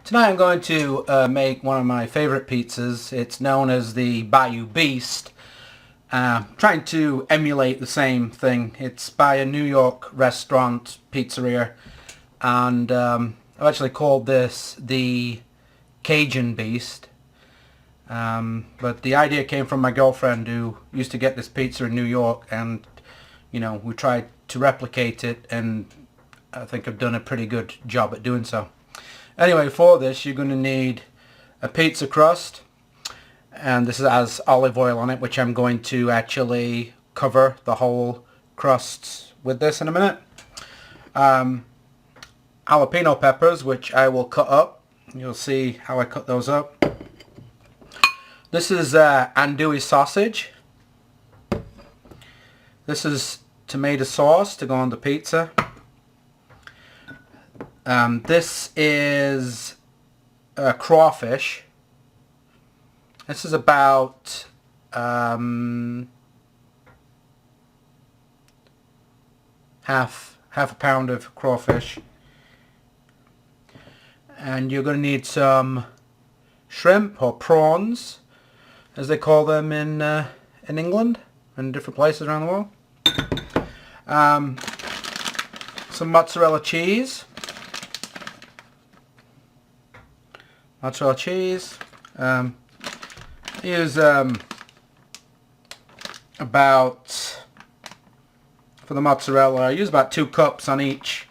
Tonight I'm going to make one of my favorite pizzas. It's known as the Bayou Beast. Trying to emulate the same thing. It's by a New York restaurant, pizzeria, and I've actually called this the Cajun Beast. But the idea came from my girlfriend who used to get this pizza in New York, and we tried to replicate it, and I think I've done a pretty good job at doing so. Anyway, for this you're going to need a pizza crust, and this has olive oil on it, which I'm going to actually cover the whole crusts with this in a minute. Jalapeno peppers, which I will cut up. You'll see how I cut those up. This is andouille sausage. This is tomato sauce to go on the pizza. This is crawfish. This is about half a pound of crawfish. And you're going to need some shrimp, or prawns, as they call them in England and different places around the world. Some mozzarella cheese. Mozzarella cheese. Use about, for the mozzarella, I use about 2 cups on each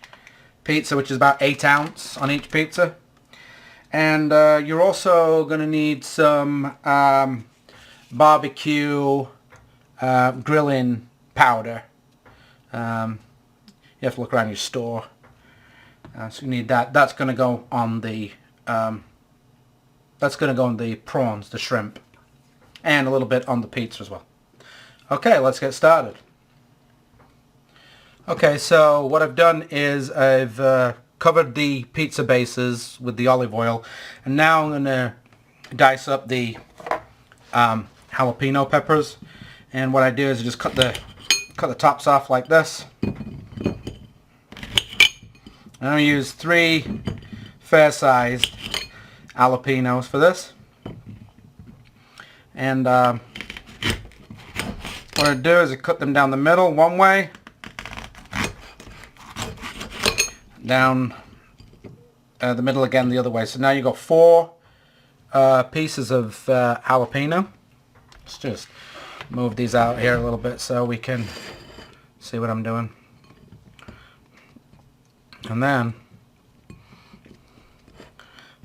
pizza, which is about 8 ounces on each pizza. And you're also going to need some barbecue grilling powder. You have to look around your store. So you need that. That's going to go on the prawns, the shrimp, and a little bit on the pizza as well. Okay, let's get started. Okay, so what I've done is I've covered the pizza bases with the olive oil, and now I'm going to dice up the jalapeno peppers. And what I do is I just cut the tops off like this. And I'm going to use 3 fair-sized jalapenos for this. And what I do is I cut them down the middle one way, down the middle again the other way. So now you've got 4 pieces of jalapeno. Let's just move these out here a little bit so we can see what I'm doing. And then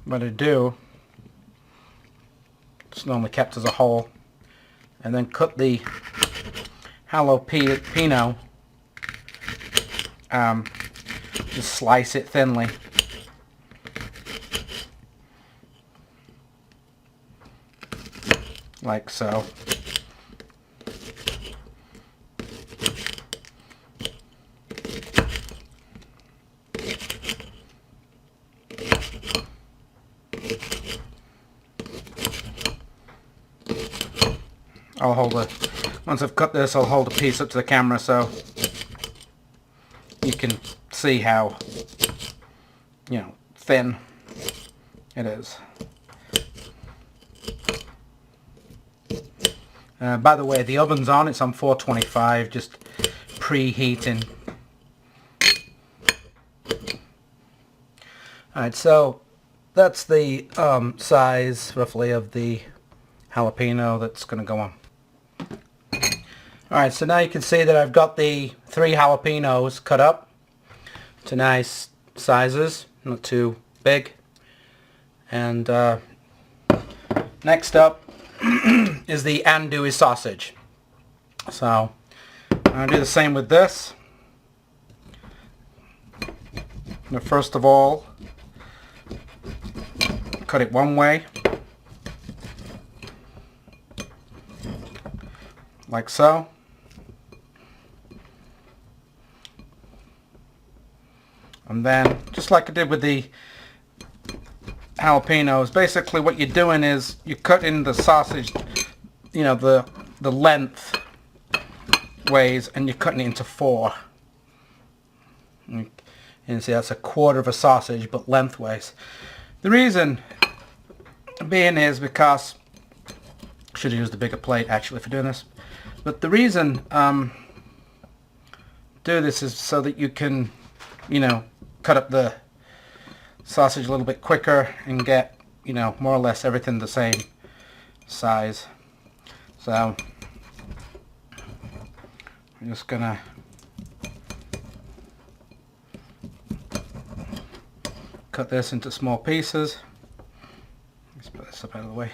what I do, it's normally kept as a whole, and then cut the jalapeno, just slice it thinly. Like so. I'll hold it. Once I've cut this, I'll hold a piece up to the camera so you can see how, thin it is. By the way, the oven's on. It's on 425, just preheating. Alright, so that's the size, roughly, of the jalapeno that's going to go on. Alright, so now you can see that I've got the 3 jalapenos cut up to nice sizes, not too big. And next up is the andouille sausage. So I'm going to do the same with this. Now, first of all, cut it one way, like so. And then, just like I did with the jalapenos, basically what you're doing is you're cutting the sausage, the length ways, and you're cutting it into 4. You can see that's a quarter of a sausage, but lengthways. The reason being is because I should have used a bigger plate actually for doing this. But the reason do this is so that you can, you know, cut up the sausage a little bit quicker and get, you know, more or less everything the same size. So I'm just gonna cut this into small pieces. Let's put this up out of the way.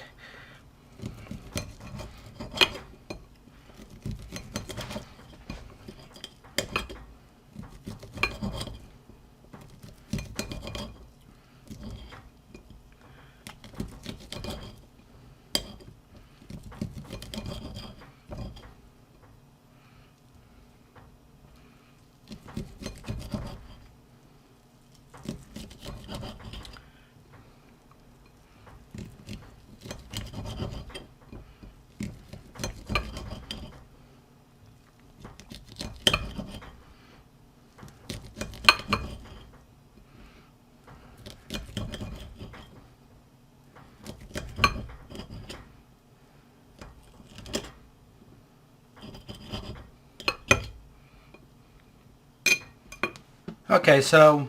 Okay, so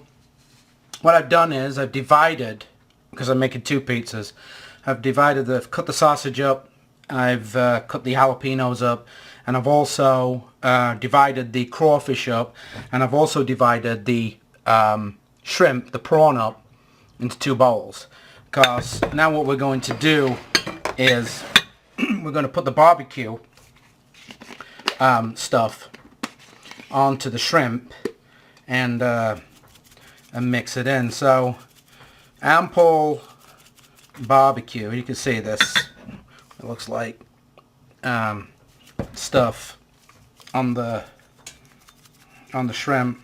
what I've done is I've divided, because I'm making two pizzas, I've cut the sausage up, I've cut the jalapenos up, and I've also divided the crawfish up, and I've also divided the shrimp, the prawn up, into two bowls. Because now what we're going to do is we're going to put the barbecue stuff onto the shrimp and mix it in. So ample barbecue. You can see this. It looks like stuff on the shrimp.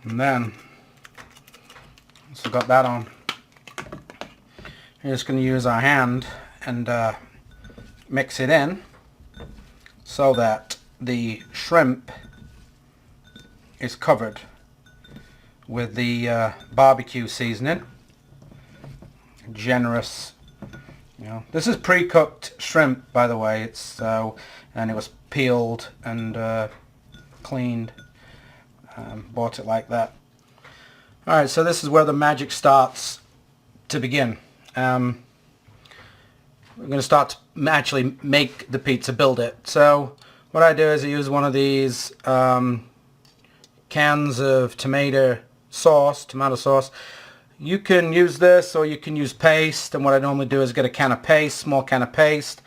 And then once we got that on, we're just going to use our hand and mix it in so that the shrimp is covered with the barbecue seasoning. Generous, you know. This is pre-cooked shrimp, by the way. It's and it was peeled and cleaned. Bought it like that. Alright, so this is where the magic starts to begin. We're going to start to actually make the pizza, build it. So what I do is I use one of these cans of tomato sauce. You can use this or you can use paste, and what I normally do is get a can of paste, small can of paste,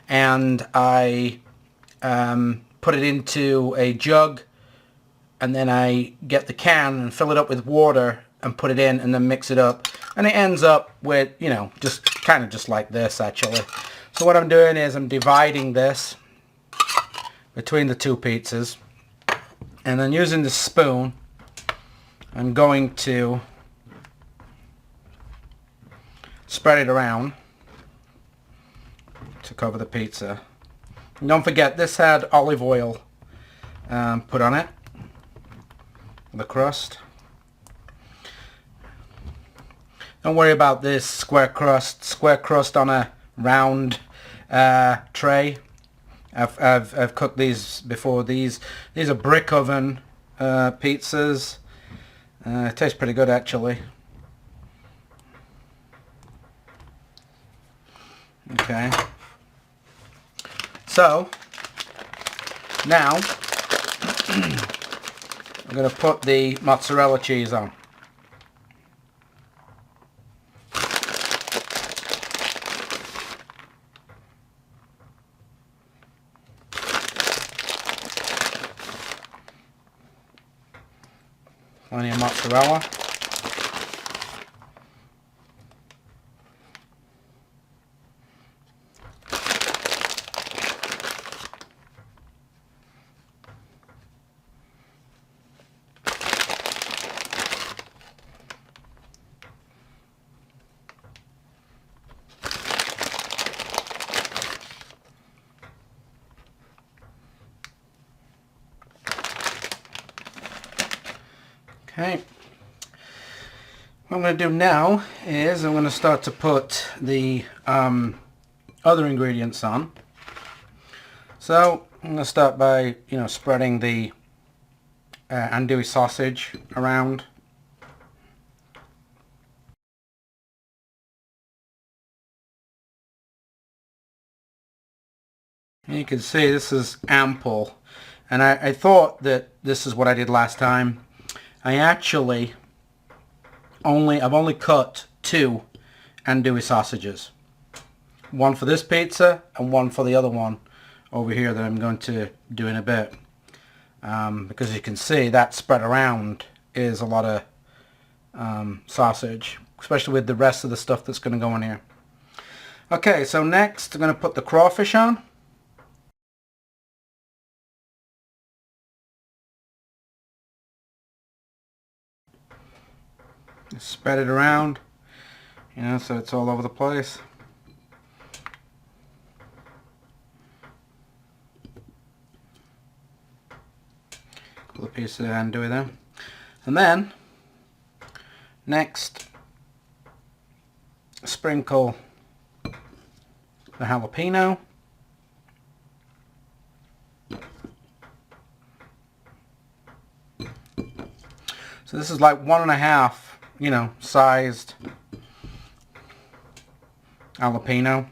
and I put it into a jug, and then I get the can and fill it up with water and put it in and then mix it up, and it ends up with, you know, just kind of just like this actually. So what I'm doing is I'm dividing this between the two pizzas, and then using the spoon I'm going to spread it around to cover the pizza. And don't forget, this had olive oil put on it, the crust. Don't worry about this square crust on a round tray. I've cooked these before. These are brick oven pizzas. It tastes pretty good actually. Okay. So now I'm going to put the mozzarella cheese on. Plenty of mozzarella. Okay. What I'm going to do now is I'm going to start to put the other ingredients on. So I'm going to start by, spreading the andouille sausage around. And you can see this is ample, and I thought that this is what I did last time. I actually I've only cut 2 andouille sausages. One for this pizza and one for the other one over here that I'm going to do in a bit. Because you can see that spread around is a lot of sausage, especially with the rest of the stuff that's going to go in here. Okay, so next I'm going to put the crawfish on. Spread it around, so it's all over the place. Couple of pieces of andouille there. And then, next, sprinkle the jalapeno. So this is like 1.5 sized jalapeno.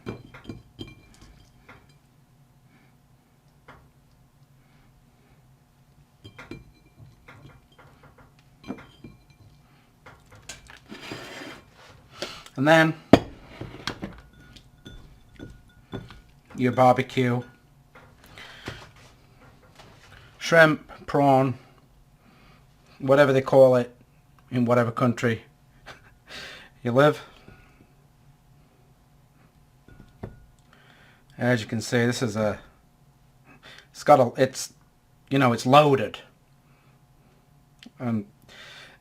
And then your barbecue, shrimp, prawn, whatever they call it in whatever country you live. As you can see, this is it's loaded. I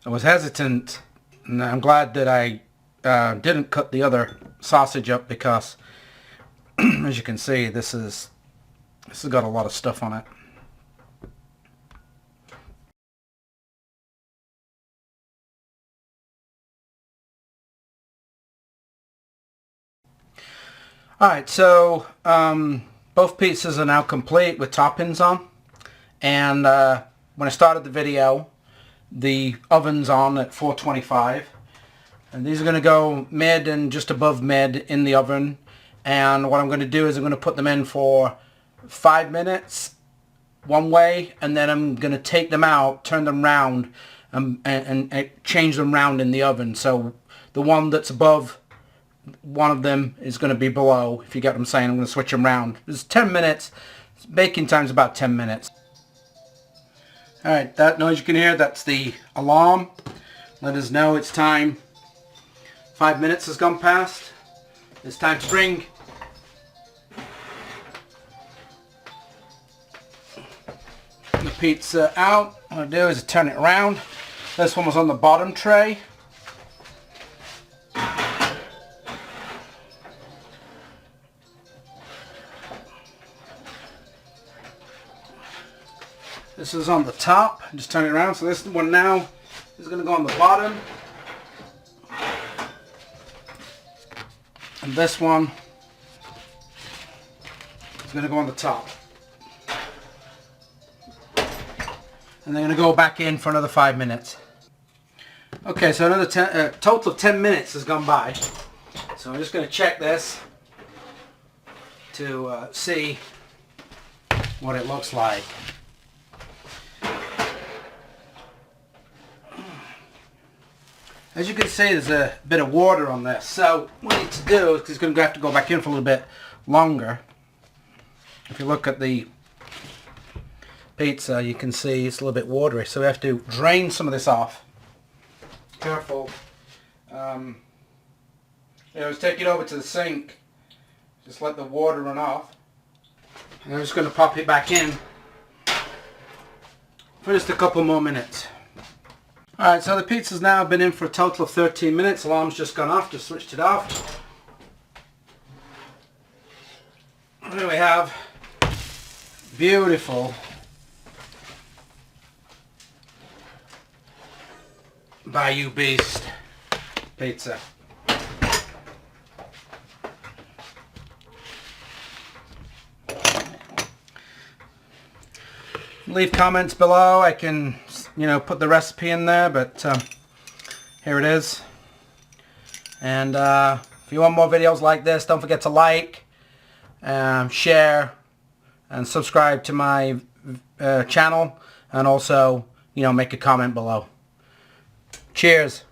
was hesitant, and I'm glad that I didn't cut the other sausage up, because as you can see, this has got a lot of stuff on it. Alright, so both pizzas are now complete with toppings on, and when I started the video, the oven's on at 425, and these are going to go mid and just above mid in the oven. And what I'm going to do is I'm going to put them in for 5 minutes one way, and then I'm going to take them out, turn them round, and change them round in the oven. So the one that's above one of them is going to be below, if you get what I'm saying. I'm going to switch them round. It's 10 minutes. Baking time's about 10 minutes. Alright, that noise you can hear, that's the alarm. Let us know it's time. 5 minutes has gone past. It's time to bring the pizza out. What I do is turn it around. This one was on the bottom tray. This is on the top. Just turn it around. So this one now is going to go on the bottom. And this one is going to go on the top. And they're going to go back in for another 5 minutes. Okay, so another total of 10 minutes has gone by. So I'm just going to check this to see what it looks like. As you can see, there's a bit of water on this. So what we need to do, because it's going to have to go back in for a little bit longer. If you look at the pizza, you can see it's a little bit watery. So we have to drain some of this off. Careful. Just take it over to the sink. Just let the water run off. And I'm just going to pop it back in for just a couple more minutes. Alright, so the pizza's now been in for a total of 13 minutes. Alarm's just gone off, just switched it off. Here we have beautiful Bayou Beast pizza. Leave comments below. I can, put the recipe in there, but here it is. And if you want more videos like this, don't forget to like, share, and subscribe to my channel, and also, make a comment below. Cheers.